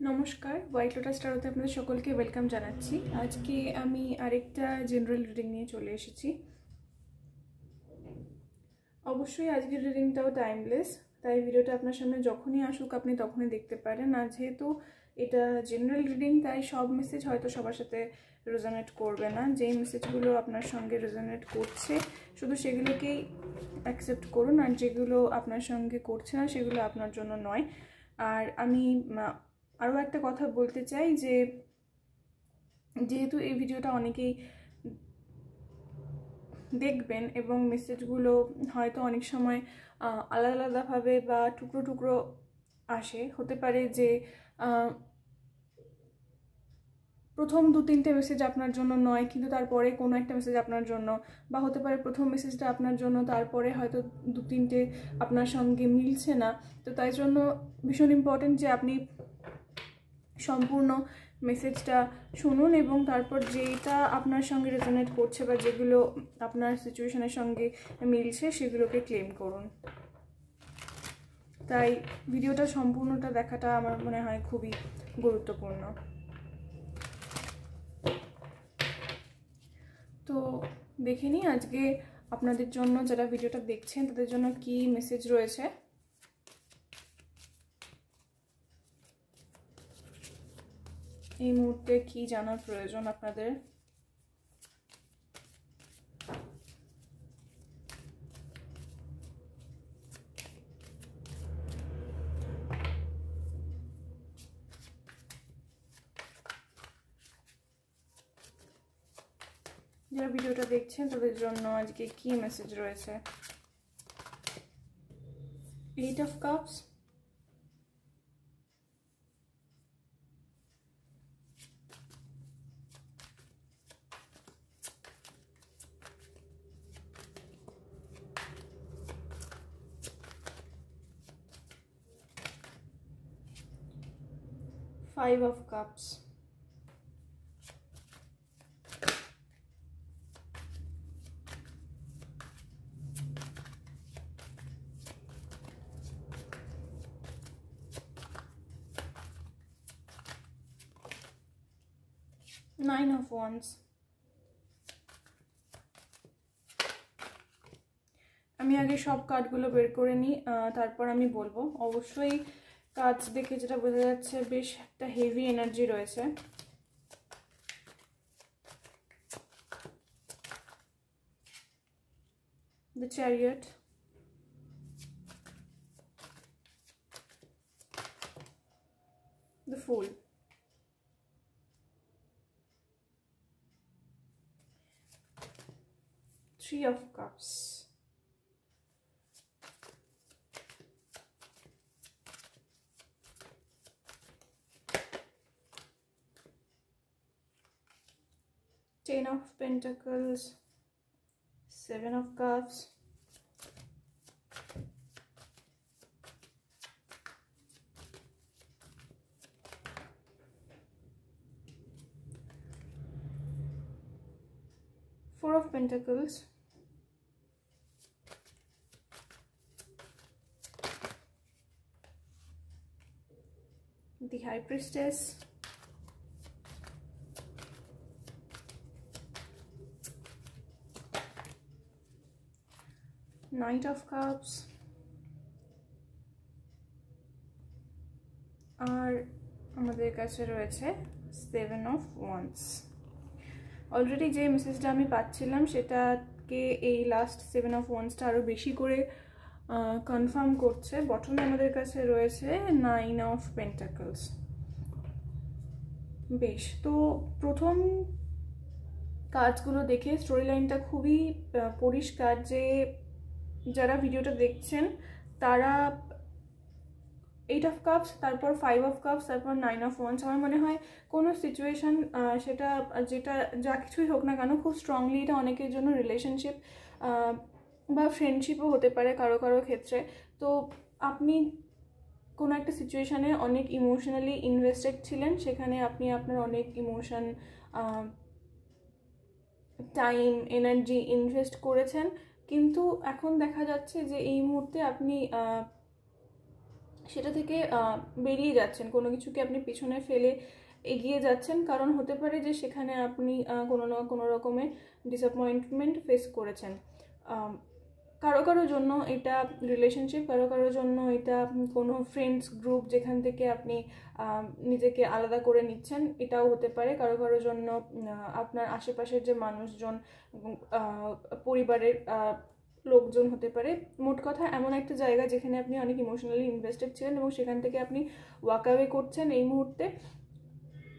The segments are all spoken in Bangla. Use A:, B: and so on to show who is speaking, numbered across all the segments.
A: নমস্কার, হোয়াইট লোটাস টারোতে আপনাদের সকলকে ওয়েলকাম জানাচ্ছি। আজকে আমি আরেকটা জেনারেল রিডিং নিয়ে চলে এসেছি। অবশ্যই আজকের রিডিংটাও টাইমলেস, তাই ভিডিওটা আপনার সামনে যখনই আসুক আপনি তখনই দেখতে পারেন। আর যেহেতু এটা জেনারেল রিডিং, তাই সব মেসেজ হয়তো সবার সাথে রেজোনেট করবে না। যেই মেসেজগুলো আপনার সঙ্গে রেজোনেট করছে শুধু সেগুলোকেই অ্যাকসেপ্ট করুন, আর যেগুলো আপনার সঙ্গে করছে না সেগুলো আপনার জন্য নয়। আর আমি আরও একটা কথা বলতে চাই যে যেহেতু এই ভিডিওটা অনেকেই দেখবেন এবং মেসেজগুলো হয়তো অনেক সময় আলাদা আলাদাভাবে বা টুকরো টুকরো আসে, হতে পারে যে প্রথম 2-3টে মেসেজ আপনার জন্য নয়, কিন্তু তারপরে কোনো একটা মেসেজ আপনার জন্য, বা হতে পারে প্রথম মেসেজটা আপনার জন্য, তারপরে হয়তো 2-3টে আপনার সঙ্গে মিলছে না। তো তাই জন্য ভীষণ ইম্পর্টেন্ট যে আপনি সম্পূর্ণ মেসেজটা শুনুন এবং তারপর যেটা আপনার সঙ্গে রেজোনেট করছে বা যেগুলো আপনার সিচুয়েশনের সঙ্গে মিলছে সেগুলোকে ক্লেম করুন। তাই ভিডিওটা সম্পূর্ণটা দেখাটা আমার মনে হয় খুবই গুরুত্বপূর্ণ। তো দেখে নিই আজকে আপনাদের জন্য, যারা ভিডিওটা দেখছেন তাদের জন্য কি মেসেজ রয়েছে। এই মুহূর্তে কি জানার প্রয়োজন আপনাদের। যারা ভিডিওটা দেখছেন তাদের জন্য আজকে কি মেসেজ রয়েছে। 8 of Cups, Five of Cups, Nine of Wands। আমি আগে সব কার্ডগুলো বের করে নিই, তারপর আমি বলবো। অবশ্যই কাজ দেখে যেটা বোঝা যাচ্ছে বেশ একটা হেভি এনার্জি রয়েছে। The Chariot, The Fool, Three of Cups, Ten of Pentacles, Seven of Cups, Four of Pentacles, the High Priestess, Knight of Cups, আর আমাদের কাছে রয়েছে Seven of Wands। অলরেডি যে মেসেজটা আমি পাচ্ছিলাম সেটাকে এই লাস্ট 7 of Wandsটা আরও বেশি করে কনফার্ম করছে। বটমে আমাদের কাছে রয়েছে 9 of Pentacles। বেশ, তো প্রথম কাজগুলো দেখে স্টোরি লাইনটা খুবই পরিষ্কার যে যারা ভিডিওটা দেখছেন তারা 8 of Cups, তারপর 5 of Cups, তারপর 9 of Wands। আমার মনে হয় কোনো সিচুয়েশন, সেটা যেটা যা কিছুই হোক না কেন, খুব স্ট্রংলি এটা অনেকের জন্য রিলেশনশিপ বা ফ্রেন্ডশিপও হতে পারে কারো কারো ক্ষেত্রে। তো আপনি কোনো একটা সিচুয়েশানে অনেক ইমোশনালি ইনভেস্টেড ছিলেন, সেখানে আপনি আপনার অনেক ইমোশন, টাইম, এনার্জি ইনভেস্ট করেছেন, কিন্তু এখন দেখা যাচ্ছে যে এই মুহূর্তে আপনি সেটা থেকে বেরিয়ে যাচ্ছেন, কোনো কিছুকে আপনি পিছনে ফেলে এগিয়ে যাচ্ছেন। কারণ হতে পারে যে সেখানে আপনি কোনো না কোনো রকমের ডিসঅ্যাপয়েন্টমেন্ট ফেস করেছেন। কারো কারোর জন্য এটা রিলেশনশিপ, কারো কারোর জন্য এটা কোনো ফ্রেন্ডস গ্রুপ যেখান থেকে আপনি নিজেকে আলাদা করে নিচ্ছেন, এটাও হতে পারে। কারো কারোর জন্য আপনার আশেপাশের যে মানুষজন, পরিবারের লোকজন হতে পারে। মোট কথা এমন একটা জায়গা যেখানে আপনি অনেক ইমোশনালি ইনভেস্টেড ছিলেন এবং সেখান থেকে আপনি ওয়াক অ্যাওয়ে করছেন এই মুহূর্তে।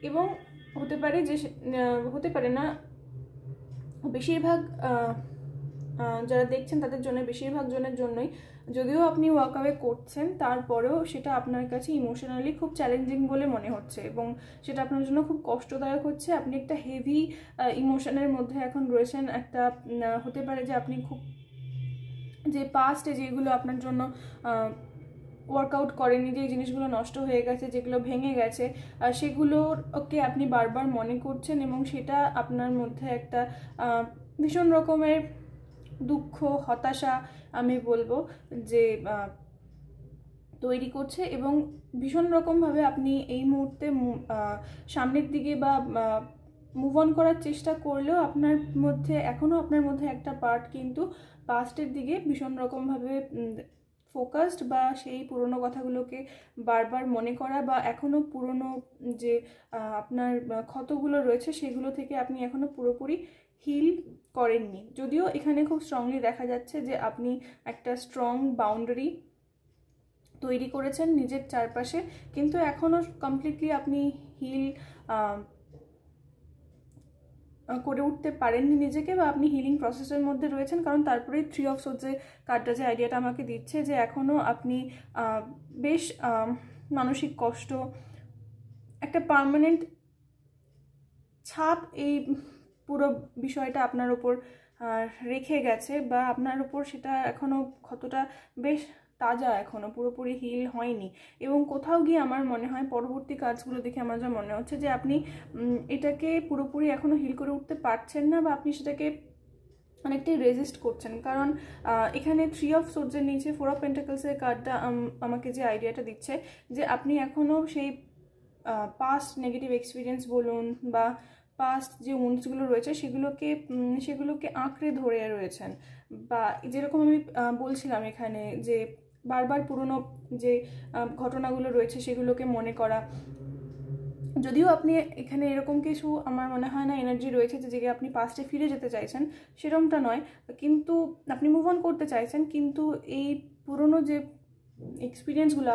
A: এবং হতে পারে যে হতে পারে না, বেশিরভাগ যারা দেখছেন তাদের জন্য, বেশিরভাগ জনের জন্যই, যদিও আপনি ওয়াক অ্যাওয়ে করছেন তারপরেও সেটা আপনার কাছে ইমোশনালি খুব চ্যালেঞ্জিং বলে মনে হচ্ছে এবং সেটা আপনার জন্য খুব কষ্টদায়ক হচ্ছে। আপনি একটা হেভি ইমোশনের মধ্যে এখন রয়েছেন। একটা হতে পারে যে আপনি খুব, যে পাস্টে যেগুলো আপনার জন্য ওয়ার্কআউট করেনি, যে জিনিসগুলো নষ্ট হয়ে গেছে, যেগুলো ভেঙে গেছে, সেগুলোকে আপনি বারবার মনে করছেন এবং সেটা আপনার মধ্যে একটা ভীষণ রকমের দুঃখ, হতাশা আমি বলবো যে তৈরি করছে। এবং ভীষণ রকমভাবে আপনি এই মুহূর্তে সামনের দিকে বা মুভ অন করার চেষ্টা করলেও আপনার মধ্যে একটা পার্ট কিন্তু পাস্টের দিকে ভীষণ রকমভাবে ফোকাসড, বা সেই পুরনো কথাগুলোকে বারবার মনে করা, বা এখনও পুরনো যে আপনার ক্ষতগুলো রয়েছে সেগুলো থেকে আপনি এখনও পুরোপুরি হিল করেননি। যদিও এখানে খুব স্ট্রংলি দেখা যাচ্ছে যে আপনি একটা স্ট্রং বাউন্ডারি তৈরি করেছেন নিজের চারপাশে, কিন্তু এখনও কমপ্লিটলি আপনি হিল করে উঠতে পারেননি নিজেকে, বা আপনি হিলিং প্রসেসের মধ্যে রয়েছেন। কারণ তারপরে 3 অফ সোর্ডসের কার্ডটা যে আইডিয়াটা আমাকে দিচ্ছে যে এখনও আপনি বেশ মানসিক কষ্ট, একটা পার্মানেন্ট ছাপ এই পুরো বিষয়টা আপনার উপর রেখে গেছে, বা আপনার উপর সেটা এখনও ক্ষতটা বেশ তাজা, এখনও পুরোপুরি হিল হয়নি। এবং কোথাও গিয়ে আমার মনে হয় পরবর্তী কাজগুলো দেখে আমার যা মনে হচ্ছে যে আপনি এটাকে পুরোপুরি এখনও হিল করে উঠতে পারছেন না, বা আপনি সেটাকে অনেকটাই রেজিস্ট করছেন। কারণ এখানে 3 অফ সোর্ডসের নিচে 4 অফ পেন্টাকলসের কার্ডটা আমাকে যে আইডিয়াটা দিচ্ছে যে আপনি এখনও সেই পাস্ট নেগেটিভ এক্সপিরিয়েন্স বলুন বা পাস্ট যে উন্ডসগুলো রয়েছে সেগুলোকে আঁকড়ে ধরে রয়েছেন। বা যেরকম আমি বলছিলাম এখানে যে বারবার পুরনো যে ঘটনাগুলো রয়েছে সেগুলোকে মনে করা। যদিও আপনি এখানে এরকম কিছু আমার মনে হয় না এনার্জি রয়েছে যে আপনি পাস্টে ফিরে যেতে চাইছেন, সেরকমটা নয়, কিন্তু আপনি মুভ অন করতে চাইছেন। কিন্তু এই পুরনো যে এক্সপিরিয়েন্সগুলো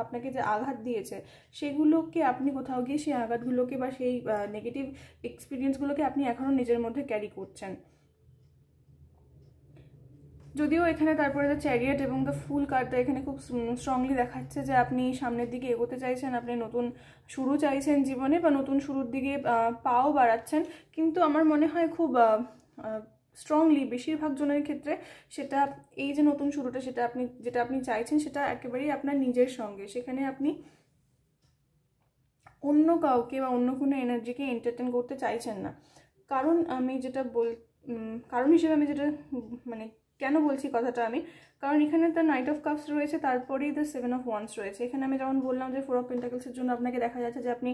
A: আপনাকে যে আঘাত দিয়েছে সেগুলোকে আপনি কোথাও গিয়ে সেই আঘাতগুলোকে বা সেই নেগেটিভ এক্সপিরিয়েন্সগুলোকে আপনি এখনও নিজের মধ্যে ক্যারি করছেন। যদিও এখানে তারপরে দ্য চ্যারিয়ট এবং দ্য ফুল কার্ডটা এখানে খুব স্ট্রংলি দেখাচ্ছে যে আপনি সামনের দিকে এগোতে চাইছেন, আপনি নতুন শুরু চাইছেন জীবনে, বা নতুন শুরুর দিকে পাও বাড়াচ্ছেন। কিন্তু আমার মনে হয় খুব স্ট্রংলি বেশিরভাগ জনের ক্ষেত্রে সেটা, এই যে নতুন শুরুটা যেটা আপনি চাইছেন সেটা একেবারেই আপনার নিজের সঙ্গে। সেখানে আপনি অন্য কাউকে বা অন্য কোনো এনার্জিকে এন্টারটেন করতে চাইছেন না। কারণ হিসেবে আমি যেটা মানে কেন বলছি কথাটা আমি, কারণ এখানে দ্য নাইট অফ কাপস রয়েছে, তারপরেই দ্য 7 অফ ওয়ান্স রয়েছে। এখানে আমি যেমন বললাম যে 4 অফ পেন্টাকলসের জন্য আপনাকে দেখা যাচ্ছে যে আপনি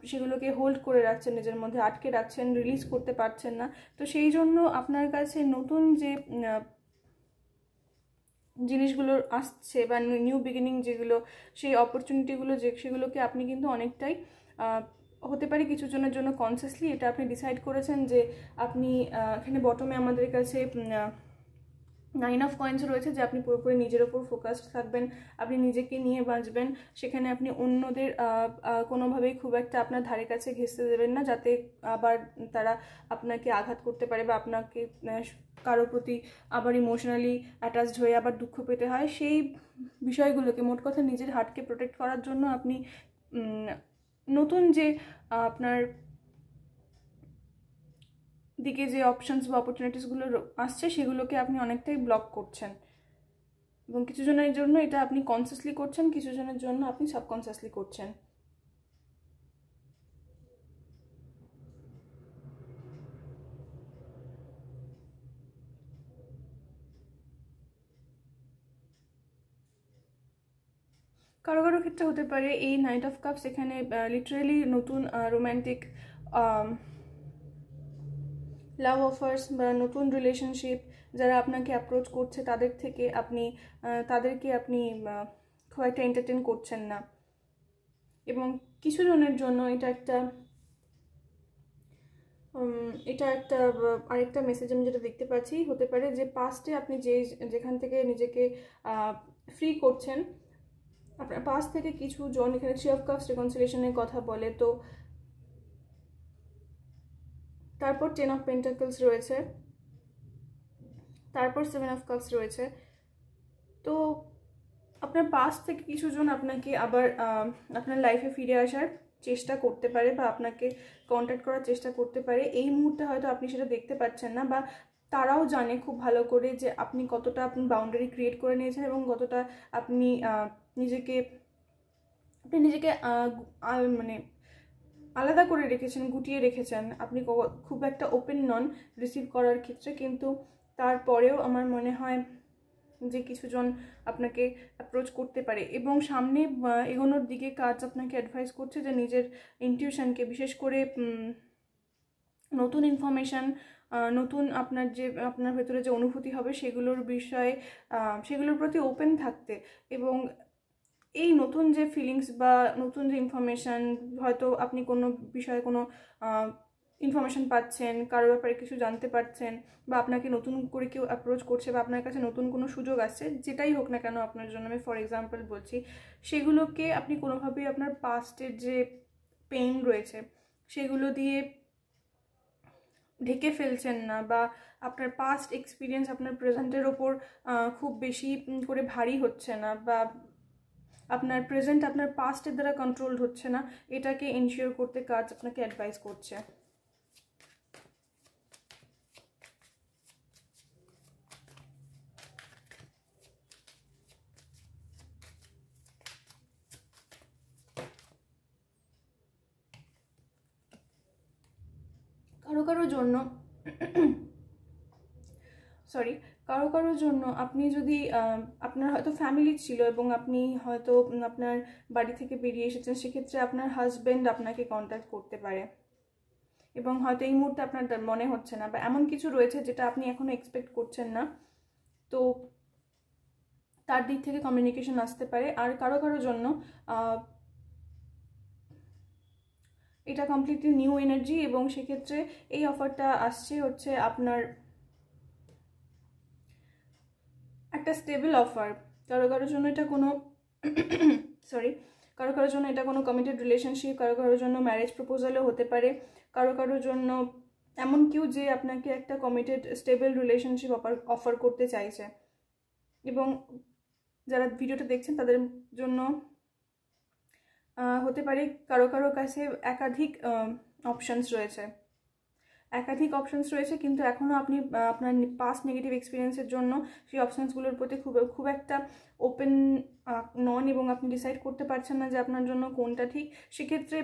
A: সেগুলোকে হোল্ড করে রাখছেন, নিজের মধ্যে আটকে রাখছেন, রিলিজ করতে পারছেন না। তো সেই জন্য আপনার কাছে নতুন যে জিনিসগুলো আসছে বা নিউ বিগিনিং যেগুলো, সেই অপরচুনিটিগুলো সেগুলোকে আপনি কিন্তু অনেকটাই হতে পারে কিছু জনের জন্য কনসিয়াসলি এটা আপনি ডিসাইড করেছেন যে আপনি এখানে বটমে আমাদের কাছে 9 অফ কয়েন্স রয়েছে, যে আপনি পুরোপুরি নিজের ওপর ফোকাসড থাকবেন, আপনি নিজেকে নিয়ে বাঁচবেন। সেখানে আপনি অন্যদের কোনোভাবেই খুব একটা আপনার ধারে কাছে ঘেঁষতে দেবেন না, যাতে আবার তারা আপনাকে আঘাত করতে পারে বা আপনাকে কারোর প্রতি আবার ইমোশনালি অ্যাটাচড হয়ে আবার দুঃখ পেতে হয়। সেই বিষয়গুলোকে, মোট কথা নিজের হার্টকে প্রোটেক্ট করার জন্য আপনি নতুন যে আপনার দিকে যে অপশনস বা অপরচুনিটিসগুলো আসছে সেগুলোকে আপনি অনেকটাই ব্লক করছেন। এবং কিছু জনের জন্য এটা আপনি কনসিয়াসলি করছেন, কিছু জনের জন্য আপনি সাবকনসিয়াসলি করছেন। কারো কারো ক্ষেত্রে হতে পারে এই নাইট অফ কাপস এখানে লিটারেলি নতুন রোম্যান্টিক লাভ অফার্স বা নতুন রিলেশনশিপ যারা আপনাকে অ্যাপ্রোচ করছে তাদেরকে আপনি খুব একটা এন্টারটেন করছেন না। এবং কিছু জনের জন্য এটা একটা আরেকটা মেসেজ আমি যেটা দেখতে পাচ্ছি, হতে পারে যে পাস্টে আপনি যেখান থেকে নিজেকে ফ্রি করছেন, আপনার পাস্ট থেকে কিছু জন, এখানে 3 অফ কাপস রিকনসিলিয়েশনের কথা বলে, তো তারপর 10 অফ পেন্টাকলস রয়েছে, তারপর 7 অফ কাপস রয়েছে। তো আপনার পাস্ট থেকে কিছু জন আপনাকে আবার আপনার লাইফে ফিরে আসার চেষ্টা করতে পারে বা আপনাকে কন্ট্যাক্ট করার চেষ্টা করতে পারে। এই মুহূর্তে হয়তো আপনি সেটা দেখতে পাচ্ছেন না, বা তারাও জানে খুব ভালো করে যে আপনি কতটা বাউন্ডারি ক্রিয়েট করে নিয়েছেন এবং কতটা আপনি নিজেকে মানে আলাদা করে রেখেছেন, গুটিয়ে রেখেছেন। আপনি খুব একটা ওপেন নন রিসিভ করার ক্ষেত্রে, কিন্তু তারপরেও আমার মনে হয় যে কিছুজন আপনাকে অ্যাপ্রোচ করতে পারে। এবং সামনে এগোনোর দিকে কাজ আপনাকে অ্যাডভাইস করছে যে নিজের ইনটিউশনকে, বিশেষ করে নতুন ইনফরমেশান, নতুন আপনার ভেতরে যে অনুভূতি হবে সেগুলোর প্রতি ওপেন থাকতে। এবং এই নতুন যে ফিলিংস বা নতুন যে ইনফরমেশান, হয়তো আপনি কোনো বিষয়ে কোনো ইনফরমেশান পাচ্ছেন, কারোর ব্যাপারে কিছু জানতে পারছেন, বা আপনাকে নতুন করে কেউ অ্যাপ্রোচ করছে, বা আপনার কাছে নতুন কোনো সুযোগ আসছে, যেটাই হোক না কেন আপনার জন্য, আমি ফর এক্সাম্পল বলছি, সেগুলোকে আপনি কোনোভাবেই আপনার পাস্টের যে পেইন রয়েছে সেগুলো দিয়ে ঢেকে ফেলছেন না, বা আপনার পাস্ট এক্সপিরিয়েন্স আপনার প্রেজেন্টের ওপর খুব বেশি করে ভারী হচ্ছে না, বা আপনার প্রেজেন্ট আপনার পাস্টের দ্বারা কন্ট্রোলড হচ্ছে না, এটাকে এনশিওর করতে কাজ আপনাকে অ্যাডভাইস করছে। কারো কারোর জন্য আপনি যদি আপনার হয়তো ফ্যামিলি ছিল এবং আপনি হয়তো আপনার বাড়ি থেকে বেরিয়ে এসেছেন, সেক্ষেত্রে আপনার হাজব্যান্ড আপনাকে কন্ট্যাক্ট করতে পারে এবং হয়তো এই মুহূর্তে আপনার মনে হচ্ছে না, বা এমন কিছু রয়েছে যেটা আপনি এখনো এক্সপেক্ট করছেন না, তো তার দিক থেকে কমিউনিকেশন আসতে পারে। আর কারো কারোর জন্য এটা কমপ্লিটলি নিউ এনার্জি, এবং সেক্ষেত্রে এই অফারটা আসছে হচ্ছে আপনার একটা স্টেবল অফার। কারো কারোর জন্য এটা কোনো কারো কারোর জন্য এটা কোনো কমিটেড রিলেশনশিপ, কারো কারোর জন্য ম্যারেজ প্রপোজালও হতে পারে, কারো কারোর জন্য এমন কেউ যে আপনাকে একটা কমিটেড স্টেবল রিলেশনশিপ অফার করতে চাইছে। এবং যারা ভিডিওটা দেখছেন তাদের জন্য হতে পারে কারো কারো কাছে একাধিক অপশানস রয়েছে, কিন্তু এখনও আপনি আপনার পাস্ট নেগেটিভ এক্সপিরিয়েন্সের জন্য সেই অপশানসগুলোর প্রতি খুব একটা ওপেন নন, এবং আপনি ডিসাইড করতে পারছেন না যে আপনার জন্য কোনটা ঠিক। সেক্ষেত্রে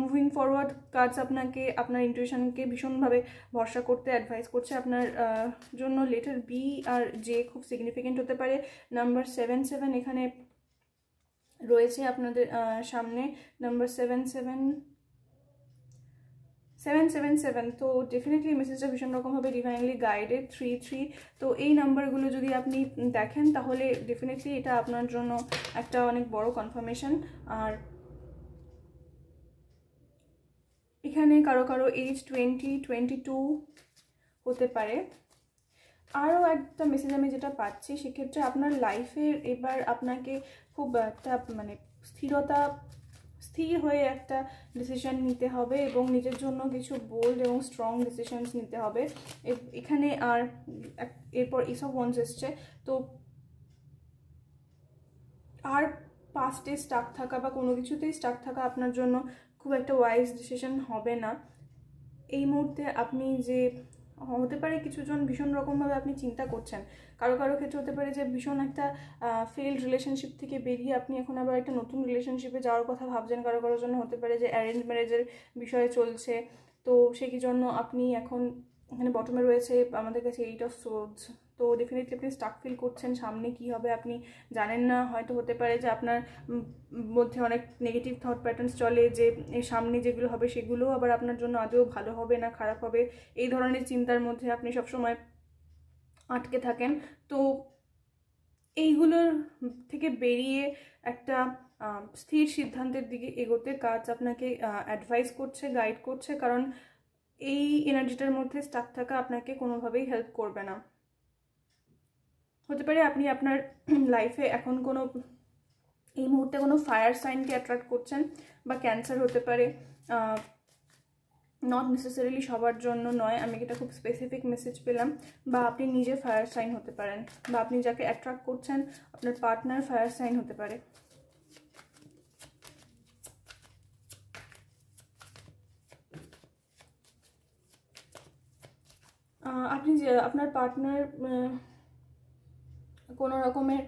A: মুভিং ফরওয়ার্ড কাজ আপনাকে আপনার ইনটিউশনকে ভীষণভাবে ভরসা করতে অ্যাডভাইস করছে। আপনার জন্য লেটার বি আর জে খুব সিগনিফিকেন্ট হতে পারে। নাম্বার 77 এখানে রয়েছে আপনাদের সামনে, নাম্বার 777, তো ডেফিনেটলি মেসেজটা ভীষণ রকমভাবে ডিভাইনলি গাইডেড। 33, তো এই নাম্বারগুলো যদি আপনি দেখেন তাহলে ডেফিনেটলি এটা আপনার জন্য একটা অনেক বড় কনফার্মেশন। আর এখানে কারো কারো এজ 22 হতে পারে। আরও একটা মেসেজ আমি যেটা পাচ্ছি, সেক্ষেত্রে আপনার লাইফের এবার আপনাকে খুব একটা স্থির হয়ে একটা ডিসিশন নিতে হবে এবং নিজের জন্য কিছু বোল্ড এবং স্ট্রং ডিসিশনস নিতে হবে এখানে। আর এরপর এসব ওয়ান্স এসছে, তো আর পাস্টে স্টাক থাকা বা কোনো কিছুতেই স্টাক থাকা আপনার জন্য খুব একটা ওয়াইজ ডিসিশন হবে না এই মুহূর্তে। আপনি যে হতে পারে কিছুজন ভীষণ রকমভাবে আপনি চিন্তা করছেন, কারো কারো ক্ষেত্রে হতে পারে যে ভীষণ একটা ফেইল্ড রিলেশনশিপ থেকে বেরিয়ে আপনি এখন আবার একটা নতুন রিলেশনশিপে যাওয়ার কথা ভাবছেন। কারো কারোর জন্য হতে পারে যে অ্যারেঞ্জ ম্যারেজের বিষয়ে চলছে, তো সেই জন্য আপনি এখন এখানে বটমে রয়েছে আমাদের কাছে 8 অফ সোর্ডস, তো ডেফিনেটলি আপনি স্টাক ফিল করছেন, সামনে কি হবে আপনি জানেন না। হয়তো হতে পারে যে আপনার মধ্যে অনেক নেগেটিভ থট প্যাটার্নস চলে, যে সামনে যেগুলো হবে সেগুলো আবার আপনার জন্য আদৌ ভালো হবে না খারাপ হবে, এই ধরনের চিন্তার মধ্যে আপনি সবসময় আটকে থাকেন। তো এইগুলোর থেকে বেরিয়ে একটা স্থির সিদ্ধান্তের দিকে এগোতে কাজ আপনাকে অ্যাডভাইস করছে, গাইড করছে, কারণ এই এনার্জিটার মধ্যে স্টাক থাকা আপনাকে কোনোভাবেই হেল্প করবে না। হতে পারে আপনি আপনার লাইফে এখন কোনো এই মুহূর্তে কোনো ফায়ার সাইনকে অ্যাট্রাক্ট করছেন, বা ক্যান্সার হতে পারে, নট নেসেসারিলি সবার জন্য নয়, আমি এটা খুব স্পেসিফিক মেসেজ পেলাম। বা আপনি নিজে ফায়ার সাইন হতে পারেন, বা আপনি যাকে অ্যাট্রাক্ট করছেন আপনার পার্টনার ফায়ার সাইন হতে পারে। আপনি যে আপনার পার্টনার কোনো রকমের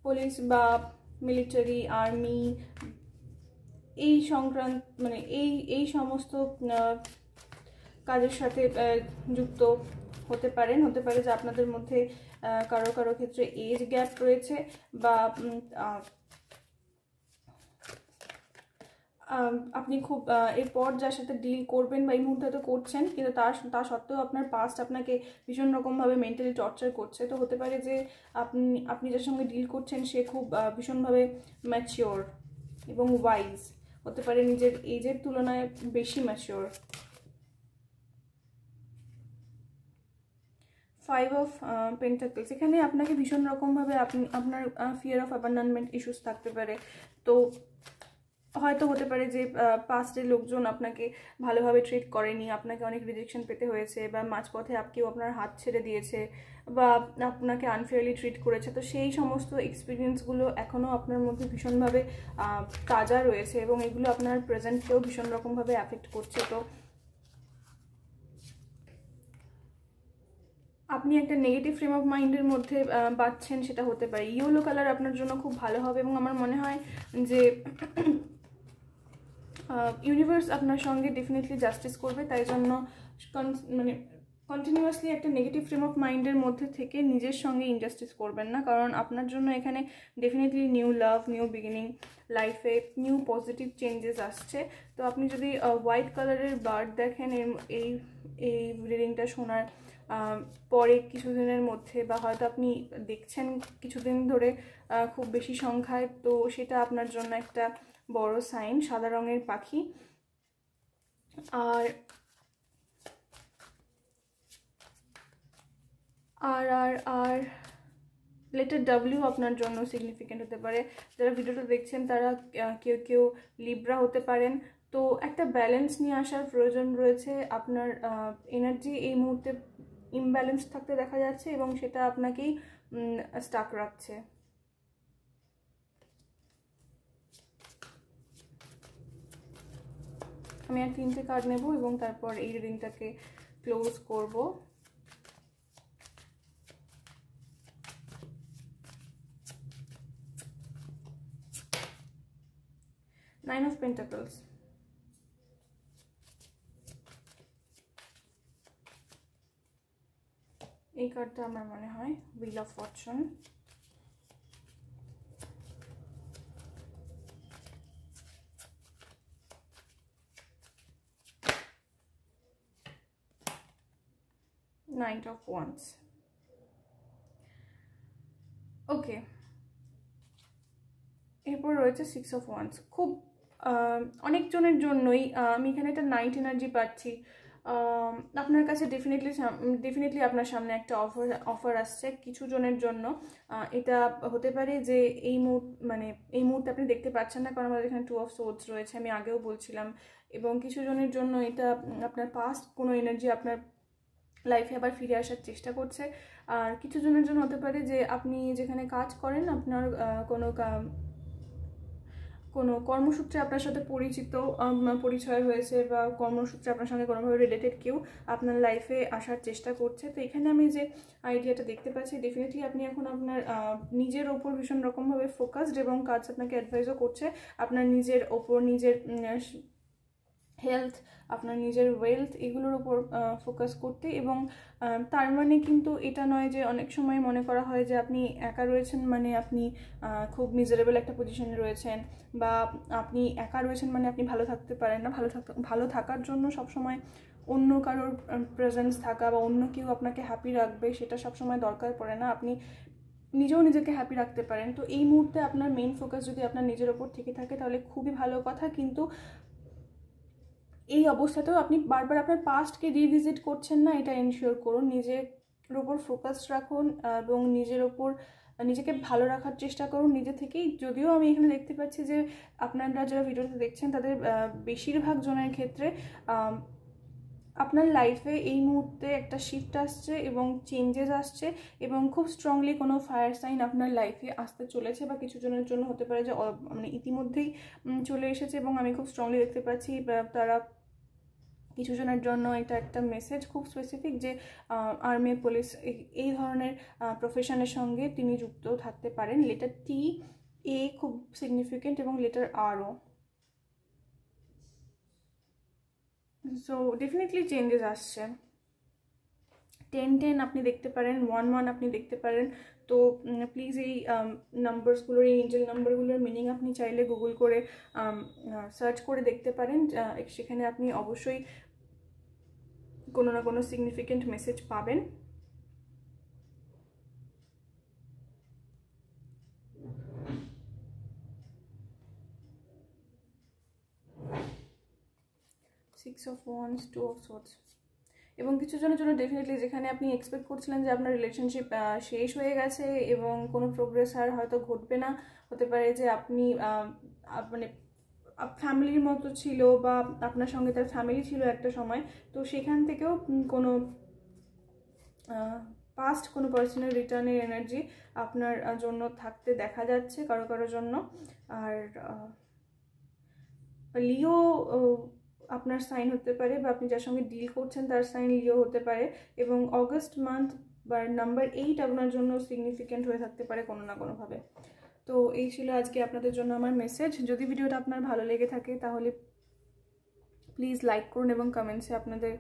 A: পুলিশ বা মিলিটারি, আর্মি, এই সংক্রান্ত মানে এই সমস্ত কাজের সাথে যুক্ত হতে পারেন। হতে পারে যে আপনাদের মধ্যে কারো কারো ক্ষেত্রে এজ গ্যাপ রয়েছে, বা আপনি খুব এরপর যার সাথে ডিল করবেন বা এই মুহূর্তে হয়তো করছেন, কিন্তু তা সত্ত্বেও আপনার পাস্ট আপনাকে ভীষণ রকমভাবে মেন্টালি টর্চার করছে। তো হতে পারে যে আপনি যার সঙ্গে ডিল করছেন সে খুব ভীষণভাবে ম্যাচিওর এবং ওয়াইজ, হতে পারে নিজের এজের তুলনায় বেশি ম্যাচিওর। 5 অফ পেন্টাকলস, এখানে আপনাকে ভীষণ রকমভাবে আপনার ফিয়ার অফ অ্যাবান্ডনমেন্ট ইস্যুস থাকতে পারে। তো হয়তো হতে পারে যে পাস্টের লোকজন আপনাকে ভালোভাবে ট্রিট করেনি, আপনাকে অনেক রিজেকশন পেতে হয়েছে, বা মাঝপথে কেউ আপনার হাত ছেড়ে দিয়েছে, বা আপনাকে আনফেয়ারলি ট্রিট করেছে। তো সেই সমস্ত এক্সপিরিয়েন্সগুলো এখনও আপনার মধ্যে ভীষণভাবে তাজা রয়েছে, এবং এগুলো আপনার প্রেজেন্টকেও ভীষণ রকমভাবে অ্যাফেক্ট করছে। তো আপনি একটা নেগেটিভ ফ্রেম অফ মাইন্ডের মধ্যে বাঁচছেন, সেটা হতে পারে। ইয়েলো কালার আপনার জন্য খুব ভালো হবে, এবং আমার মনে হয় যে ইউনিভার্স আপনার সঙ্গে ডেফিনেটলি জাস্টিস করবে। তাই জন্য মানে কন্টিনিউয়াসলি একটা নেগেটিভ ফ্রেম অফ মাইন্ডের মধ্যে থেকে নিজের সঙ্গে ইনজাস্টিস করবেন না, কারণ আপনার জন্য এখানে ডেফিনেটলি নিউ লাভ, নিউ বিগিনিং, লাইফে নিউ পজিটিভ চেঞ্জেস আসছে। তো আপনি যদি হোয়াইট কালারের বার্ড দেখেন এই রিডিংটা শোনার পরে কিছুদিনের মধ্যে, বা হয়তো আপনি দেখছেন কিছুদিন ধরে খুব বেশি সংখ্যায়, তো সেটা আপনার জন্য একটা বড় সাইন। সাদা রঙের পাখি। আর আর আর আর লেটার ডাব্লিউ আপনার জন্য সিগনিফিকেন্ট হতে পারে। যারা ভিডিওটা দেখছেন তারা কেউ লিব্রা হতে পারেন। তো একটা ব্যালেন্স নিয়ে আসার প্রয়োজন রয়েছে। আপনার এনার্জি এই মুহূর্তে ইমব্যালেন্স থাকতে দেখা যাচ্ছে, এবং সেটা আপনাকেই স্টাক রাখছে। আমি আর 3টে কার্ড নেব এবং তারপর এই রিডিংটাকে ক্লোজ করব। নাইন অফ পেন্টাকলস, এই কার্ডটা আমার মনে হয় wheel of fortune. Knight of wands. Okay, এরপর রয়েছে 6 অফ ওয়ান্স। খুব অনেকজনের জন্যই আমি এখানে একটা নাইট এনার্জি পাচ্ছি। আপনার কাছে ডেফিনেটলি আপনার সামনে একটা অফার আসছে কিছু জনের জন্য। এটা হতে পারে যে এই মুহূর্তে আপনি দেখতে পাচ্ছেন না, কারণ আমাদের এখানে 2 অফ সোর্ডস রয়েছে, আমি আগেও বলছিলাম। এবং কিছু জনের জন্য এটা আপনার পাস্ট কোনো এনার্জি আপনার লাইফে আবার ফিরে আসার চেষ্টা করছে। আর কিছু জনের জন্য হতে পারে যে আপনি যেখানে কাজ করেন আপনার কোনো কর্মসূত্রে আপনার সাথে পরিচয় হয়েছে, বা কর্মসূত্রে আপনার সঙ্গে কোনোভাবে রিলেটেড কেউ আপনার লাইফে আসার চেষ্টা করছে। তো এখানে আমি যে আইডিয়াটা দেখতে পাচ্ছি, ডেফিনেটলি আপনি এখন আপনার নিজের ওপর ভীষণ রকমভাবে ফোকাসড, এবং কাজ আপনাকে অ্যাডভাইসও করছে আপনার নিজের ওপর, নিজের হেলথ, আপনার নিজের ওয়েলথ, এগুলোর উপর ফোকাস করতে। এবং তার মানে কিন্তু এটা নয় যে অনেক সময় মনে করা হয় যে আপনি একা রয়েছেন মানে আপনি খুব মিজারেবল একটা পজিশনে রয়েছেন, বা আপনি একা রয়েছেন মানে আপনি ভালো থাকতে পারেন না। ভালো থাকার জন্য সবসময় অন্য কারোর প্রেজেন্স থাকা বা অন্য কেউ আপনাকে হ্যাপি রাখবে সেটা সবসময় দরকার পড়ে না, আপনি নিজেও নিজেকে হ্যাপি রাখতে পারেন। তো এই মুহূর্তে আপনার মেইন ফোকাস যদি আপনার নিজের ওপর থেকে থাকে তাহলে খুবই ভালো কথা, কিন্তু এই অবস্থাতেও আপনি বারবার আপনার পাস্টকে রিভিজিট করছেন না, এটা এনশিওর করুন। নিজের ওপর ফোকাস রাখুন এবং নিজেকে ভালো রাখার চেষ্টা করুন নিজে থেকেই। যদিও আমি এখানে দেখতে পাচ্ছি যে আপনারা যারা ভিডিওতে দেখছেন তাদের বেশিরভাগ জনের ক্ষেত্রে আপনার লাইফে এই মুহূর্তে একটা শিফট আসছে এবং চেঞ্জেস আসছে, এবং খুব স্ট্রংলি কোনো ফায়ার সাইন আপনার লাইফে আসতে চলেছে, বা কিছু জনের জন্য হতে পারে যে মানে ইতিমধ্যেই চলে এসেছে। এবং আমি খুব স্ট্রংলি দেখতে পাচ্ছি তারা কিছু জনের জন্য এটা একটা মেসেজ খুব স্পেসিফিক যে আর্মি, পুলিশ এই ধরনের প্রফেশনের সঙ্গে তিনি যুক্ত থাকতে পারেন। লেটার টি, এ খুব সিগনিফিকেন্ট, এবং লেটার আরও। সো ডেফিনেটলি চেঞ্জেস আসছে। 10-10 আপনি দেখতে পারেন, 1-1 আপনি দেখতে পারেন। তো প্লিজ এই নাম্বারসগুলোর, এই এঞ্জেল নাম্বারগুলোর মিনিং আপনি চাইলে গুগল করে সার্চ করে দেখতে পারেন। সেখানে আপনি অবশ্যই কোনো না কোনো সিগনিফিকেন্ট মেসেজ পাবেন। Six of Wands, Two of Swords, এবং কিছু জনের জন্য ডেফিনেটলি যেখানে আপনি এক্সপেক্ট করছিলেন যে আপনার রিলেশনশিপ শেষ হয়ে গেছে এবং কোনো প্রোগ্রেস আর হয়তো ঘটবে না, হতে পারে যে আপনি মানে ফ্যামিলির মতো ছিল বা আপনার সঙ্গে তার ফ্যামিলি ছিল একটা সময়, তো সেখান থেকেও কোনো পাস্ট কোনো পার্সনের রিটার্নের এনার্জি আপনার জন্য থাকতে দেখা যাচ্ছে কারোর জন্য। আর লিও আপনার সাইন হতে পারে, বা আপনি যার সঙ্গে ডিল করছেন তার সাইন লিও হতে পারে। এবং অগস্ট মান্থ বা নাম্বার 8 আপনার জন্য সিগনিফিকেন্ট হয়ে থাকতে পারে কোনো না কোনোভাবে। তো এই ছিল আজকে আপনাদের জন্য আমার মেসেজ। যদি ভিডিওটা আপনার ভালো লেগে থাকে তাহলে প্লিজ লাইক করুন এবং কমেন্টসে আপনাদের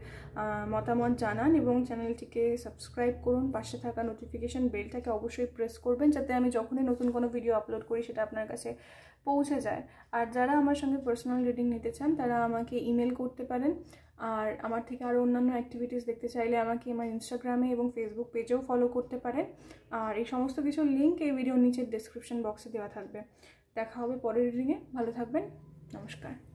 A: মতামত জানান, এবং চ্যানেলটিকে সাবস্ক্রাইব করুন। পাশে থাকা নোটিফিকেশান বেলটাকে অবশ্যই প্রেস করবেন যাতে আমি যখনই নতুন কোনো ভিডিও আপলোড করি সেটা আপনার কাছে পৌঁছে যায়। আর যারা আমার সঙ্গে পার্সোনাল রিডিং নিতে চান তারা আমাকে ইমেল করতে পারেন। আর আমার থেকে আরও অন্যান্য অ্যাক্টিভিটিস দেখতে চাইলে আমাকে আমার ইনস্টাগ্রামে এবং ফেসবুক পেজেও ফলো করতে পারেন। আর এই সমস্ত কিছুর লিঙ্ক এই ভিডিওর নিচে ডেসক্রিপশন বক্সে দেওয়া থাকবে। দেখা হবে পরের রিডিংয়ে। ভালো থাকবেন। নমস্কার।